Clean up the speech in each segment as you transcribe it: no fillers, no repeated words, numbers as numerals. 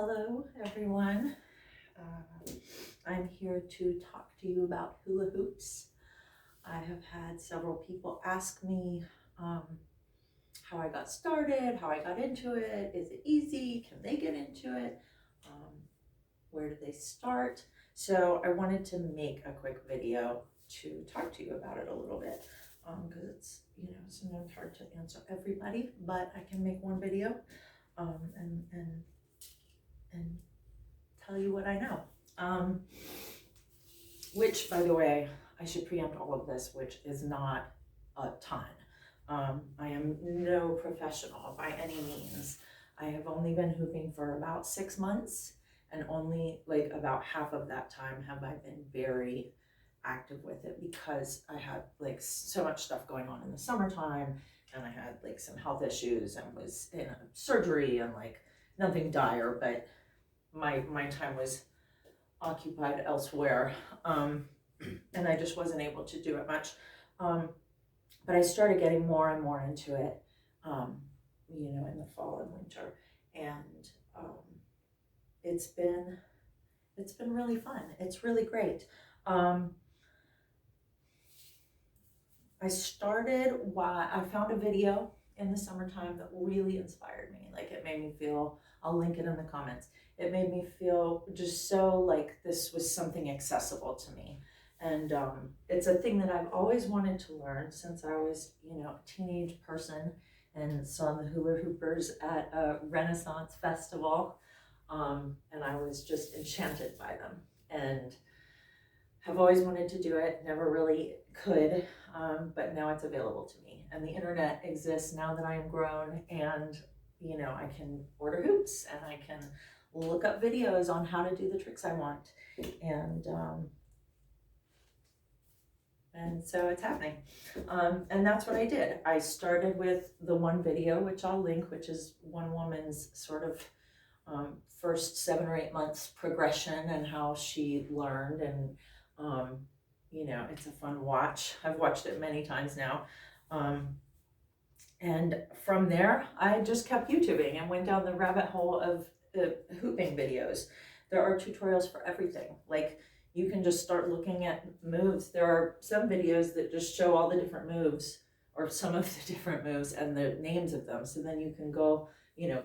Hello, everyone. I'm here to talk to you about hula hoops. I have had several people ask me how I got started, how I got into it. Is it easy? Can they get into it? Where do they start? So I wanted to make a quick video to talk to you about it a little bit because it's, sometimes hard to answer everybody, but I can make one video and tell you what I know. Which, by the way, I should preempt all of this, which is not a ton. I am no professional by any means. I have only been hooping for about 6 months, and only like about half of that time have I been very active with it because I had like so much stuff going on in the summertime, and I had like some health issues and was in a surgery and like nothing dire, but my time was occupied elsewhere, and I just wasn't able to do it much. But I started getting more and more into it, in the fall and winter, and it's been really fun. It's really great. I found a video in the summertime that really inspired me. Like, it made me feel, I'll link it in the comments. It made me feel just so like this was something accessible to me. And it's a thing that I've always wanted to learn since I was, a teenage person and saw the hula hoopers at a Renaissance festival. And I was just enchanted by them and have always wanted to do it, never really could, but now it's available to me. And the internet exists now that I am grown, and I can order hoops and I can look up videos on how to do the tricks I want. And so it's happening. And that's what I did. I started with the one video, which I'll link, which is one woman's sort of first 7 or 8 months progression and how she learned. And it's a fun watch. I've watched it many times now. And from there, I just kept YouTubing and went down the rabbit hole of hooping videos. There are tutorials for everything. Like, you can just start looking at moves. There are some videos that just show all the different moves, or some of the different moves and the names of them. So then you can go,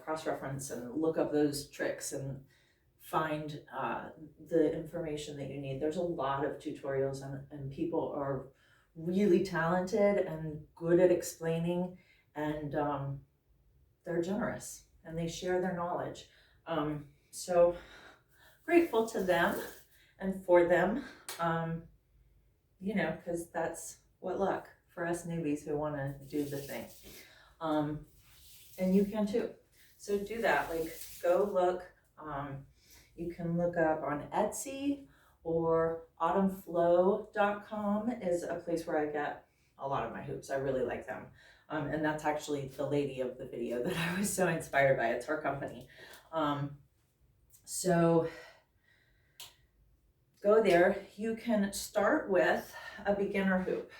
cross-reference and look up those tricks and find the information that you need. There's a lot of tutorials, and people are really talented and good at explaining, and they're generous and they share their knowledge. So grateful to them and for them, because that's what luck for us newbies who want to do the thing. And you can too. So do that. Like, go look. You can look up on Etsy, or autumnflow.com is a place where I get a lot of my hoops. I really like them. And that's actually the lady of the video that I was so inspired by. It's her company. So go there. You can start with a beginner hoop.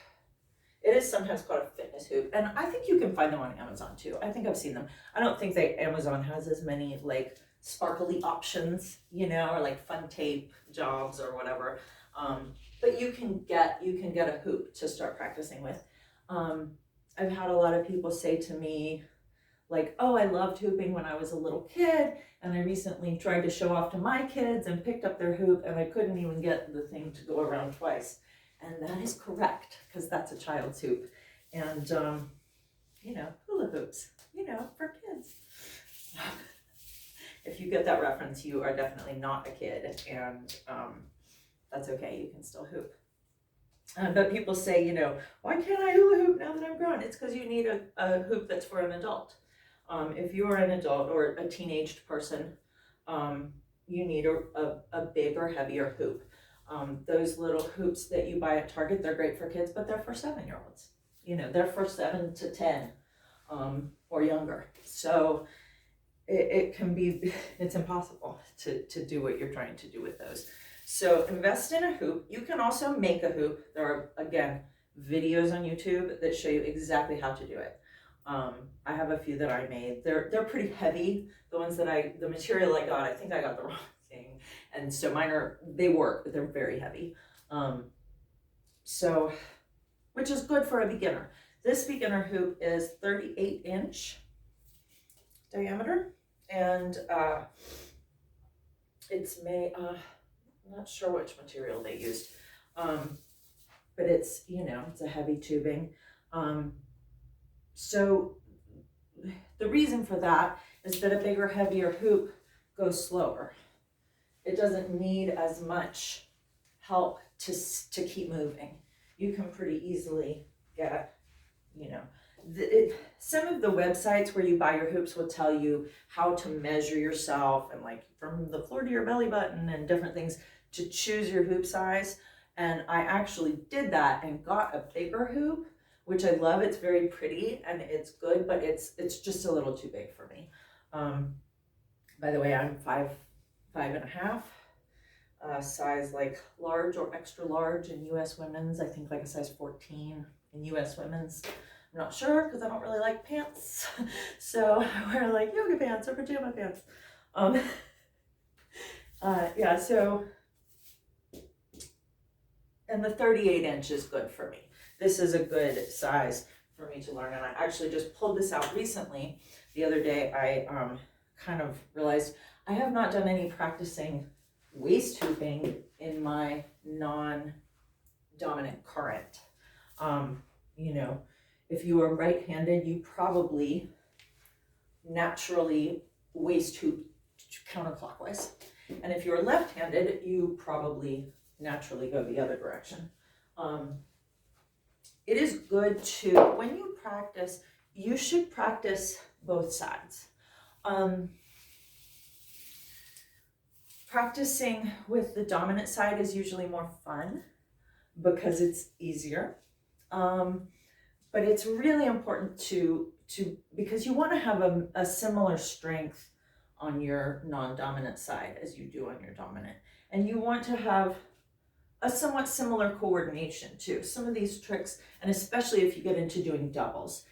It is sometimes called a fitness hoop, and I think you can find them on Amazon too. I think I've seen them. I don't think Amazon has as many like sparkly options, or like fun tape jobs or whatever. But you can get a hoop to start practicing with. I've had a lot of people say to me, like, oh, I loved hooping when I was a little kid, and I recently tried to show off to my kids and picked up their hoop, and I couldn't even get the thing to go around twice. And that is correct, because that's a child's hoop. And, hula hoops, for kids. If you get that reference, you are definitely not a kid, and that's okay, you can still hoop. But people say, why can't I hula hoop now that I'm grown? It's because you need a hoop that's for an adult. If you are an adult or a teenaged person, you need a bigger, heavier hoop. Those little hoops that you buy at Target, they're great for kids, but they're for 7-year-olds. They're for 7 to 10 or younger. So it can be, it's impossible to do what you're trying to do with those. So invest in a hoop. You can also make a hoop. There are, again, videos on YouTube that show you exactly how to do it. I have a few that I made. They're pretty heavy. The ones that the material I got, I think I got the wrong thing. And so they work, but they're very heavy. So, which is good for a beginner. This beginner hoop is 38-inch diameter, and it's made, I'm not sure which material they used, but it's, it's a heavy tubing. So the reason for that is that a bigger, heavier hoop goes slower. It doesn't need as much help to keep moving. You can pretty easily get, some of the websites where you buy your hoops will tell you how to measure yourself and like from the floor to your belly button and different things to choose your hoop size. And I actually did that and got a bigger hoop, which I love. It's very pretty and it's good, but it's just a little too big for me. By the way, I'm 5'5.5", size like large or extra large in US women's. I think like a size 14 in US women's. I'm not sure because I don't really like pants. So I wear like yoga pants or pajama pants. Yeah, so, and the 38-inch is good for me. This is a good size for me to learn. And I actually just pulled this out recently. The other day, I kind of realized I have not done any practicing waist hooping in my non-dominant current. If you are right-handed, you probably naturally waist hoop counterclockwise. And if you're left-handed, you probably naturally go the other direction. It is good to, when you practice, you should practice both sides. Practicing with the dominant side is usually more fun because it's easier. But it's really important to because you want to have a similar strength on your non-dominant side as you do on your dominant. And you want to have a somewhat similar coordination too. Some of these tricks, and especially if you get into doing doubles,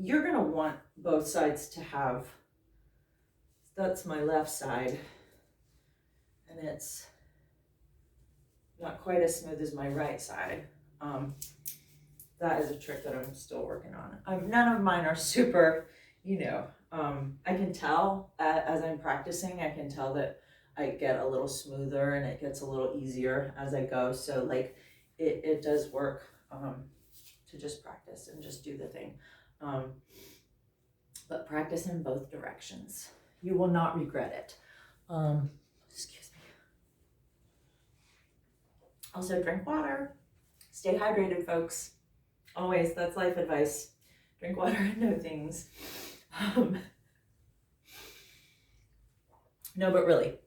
you're going to want both sides to have, that's my left side, and it's not quite as smooth as my right side. That is a trick that I'm still working on. None of mine are super, I can tell as I'm practicing, I can tell that I get a little smoother and it gets a little easier as I go. So like it does work to just practice and just do the thing. But practice in both directions. You will not regret it. Excuse me. Also drink water. Stay hydrated, folks. Always, that's life advice. Drink water and know things. No, but really,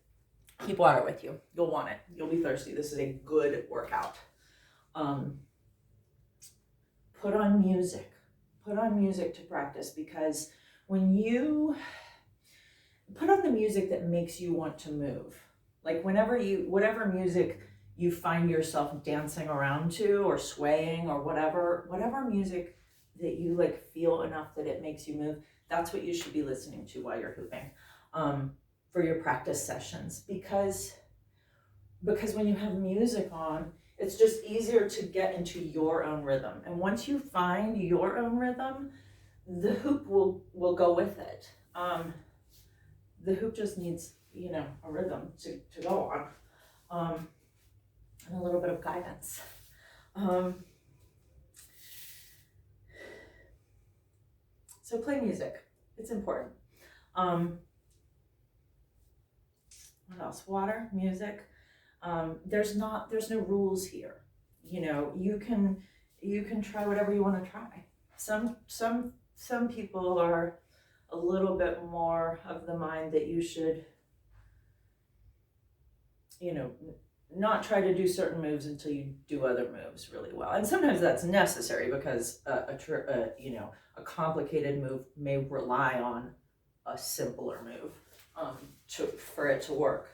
keep water with you. You'll want it. You'll be thirsty. This is a good workout. Put on music. Put on music to practice, because when you put on the music that makes you want to move, like whatever music you find yourself dancing around to or swaying or whatever music that you like feel enough that it makes you move, that's what you should be listening to while you're hooping for your practice sessions. Because when you have music on, it's just easier to get into your own rhythm. And once you find your own rhythm, the hoop will go with it. The hoop just needs, a rhythm to go on. And a little bit of guidance. So play music. It's important. What else? Water, music. There's no rules here. You can try whatever you want to try. Some people are a little bit more of the mind that you should, not try to do certain moves until you do other moves really well. And sometimes that's necessary because a complicated move may rely on a simpler move for it to work.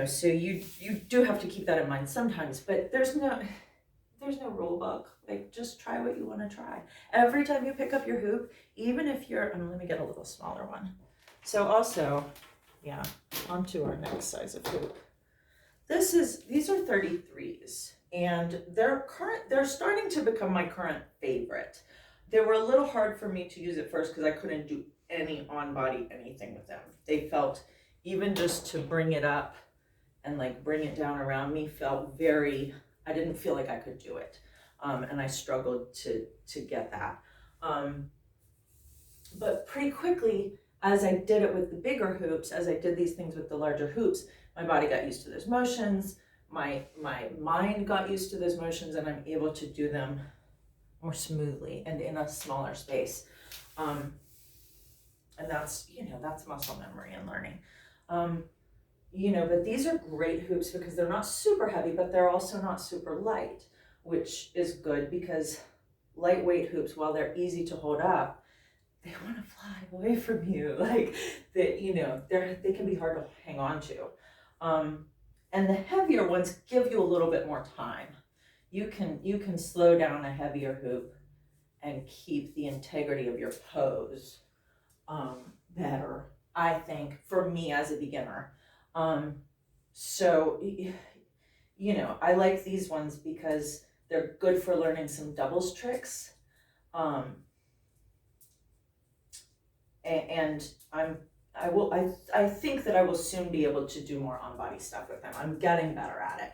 So you do have to keep that in mind sometimes, but there's there's no rule book. Like, just try what you want to try. Every time you pick up your hoop, even if you're, let me get a little smaller one. So also, yeah, onto our next size of hoop. These are 33s, and they're starting to become my current favorite. They were a little hard for me to use at first because I couldn't do any on-body anything with them. They felt, even just to bring it up and like bring it down around me, felt very, I didn't feel like I could do it. And I struggled to get that. But pretty quickly, as I did it with the bigger hoops, as I did these things with the larger hoops, my body got used to those motions, my mind got used to those motions, and I'm able to do them more smoothly and in a smaller space. And that's, that's muscle memory and learning. But these are great hoops because they're not super heavy, but they're also not super light, which is good because lightweight hoops, while they're easy to hold up, they want to fly away from you. Like that, they can be hard to hang on to. And the heavier ones give you a little bit more time. You can slow down a heavier hoop and keep the integrity of your pose better, I think, for me as a beginner. So, I like these ones because they're good for learning some doubles tricks. And I think that I will soon be able to do more on body stuff with them. I'm getting better at it.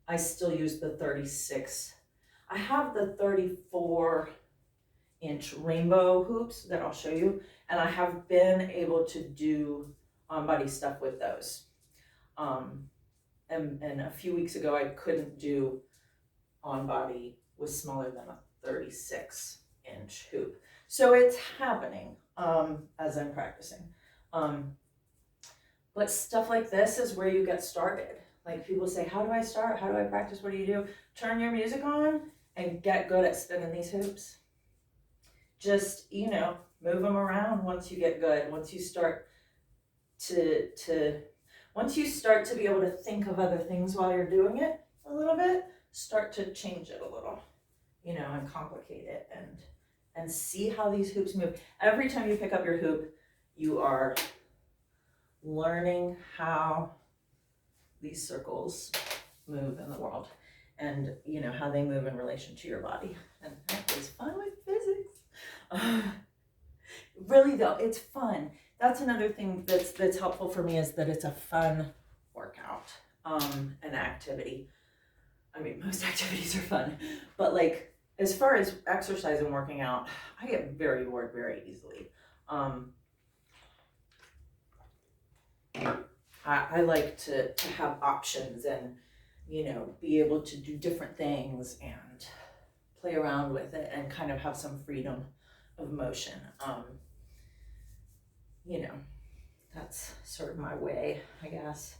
I still use the 36. I have the 34-inch rainbow hoops that I'll show you, and I have been able to do on body stuff with those. And a few weeks ago, I couldn't do on body with smaller than a 36-inch hoop. So it's happening as I'm practicing. But stuff like this is where you get started. Like people say, how do I start? How do I practice? What do you do? Turn your music on and get good at spinning these hoops. Just, move them around once you get good. Once you start to be able to think of other things while you're doing it a little bit, start to change it a little, and complicate it and see how these hoops move. Every time you pick up your hoop, you are learning how these circles move in the world and, how they move in relation to your body. And that is fun with physics. Really though, it's fun. That's another thing that's helpful for me is that it's a fun workout, an activity. I mean, most activities are fun, but like, as far as exercise and working out, I get very bored very easily. I like to have options and, be able to do different things and play around with it and kind of have some freedom of motion. That's sort of my way, I guess.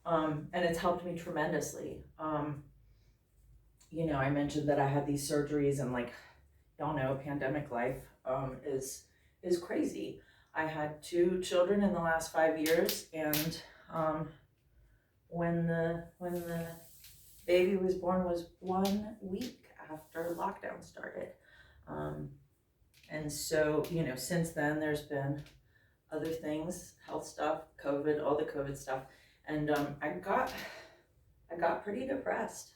And it's helped me tremendously. I mentioned that I had these surgeries and like, y'all know, pandemic life is crazy. I had 2 children in the last 5 years, and when the baby was born was 1 week after lockdown started. And so, since then there's been other things, health stuff, COVID, all the COVID stuff. And I got pretty depressed.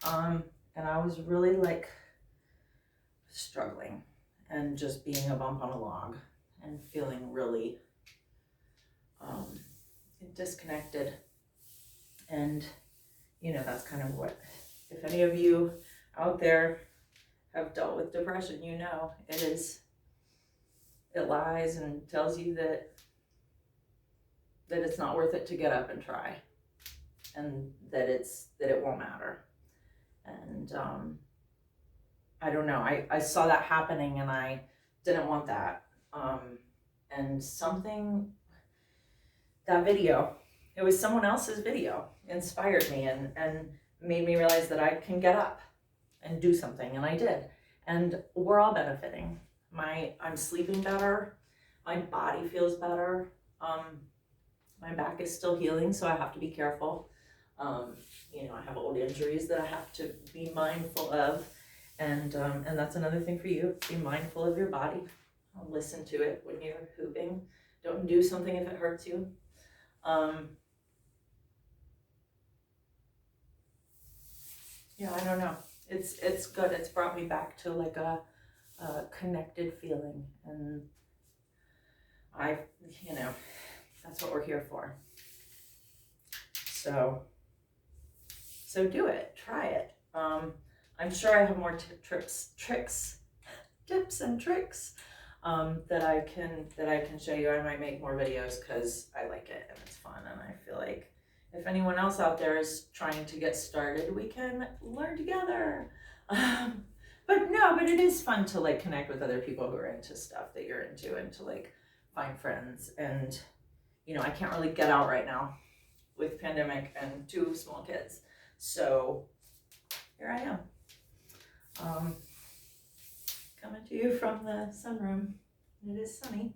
And I was really like struggling and just being a bump on a log and feeling really disconnected. And, that's kind of what, if any of you out there have dealt with depression, it lies and tells you that it's not worth it to get up and try, and that it won't matter. And I don't know, I saw that happening and I didn't want that. And that video, it was someone else's video, inspired me and made me realize that I can get up and do something, and I did. And we're all benefiting. I'm sleeping better, my body feels better, my back is still healing, so I have to be careful. You know, I have old injuries that I have to be mindful of, and that's another thing for you. Be mindful of your body. Listen to it when you're hooping. Don't do something if it hurts you. Yeah, I don't know. It's good. It's brought me back to like a connected feeling, and you know, that's what we're here for. So do it. Try it. I'm sure I have more tips and tricks that I can show you. I might make more videos because I like it and it's fun, and I feel like if anyone else out there is trying to get started, we can learn together. But it is fun to like connect with other people who are into stuff that you're into, and to like find friends. And you know, I can't really get out right now with pandemic and 2 small kids, so here I am, coming to you from the sunroom. It is sunny.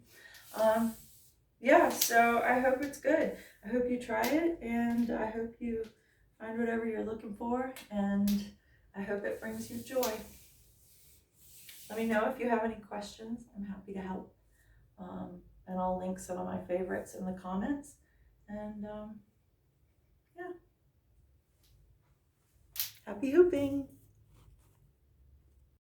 Yeah, so I hope it's good. I hope you try it, and I hope you find whatever you're looking for, and I hope it brings you joy. Let me know if you have any questions. I'm happy to help. And I'll link some of my favorites in the comments. And yeah. Happy hooping!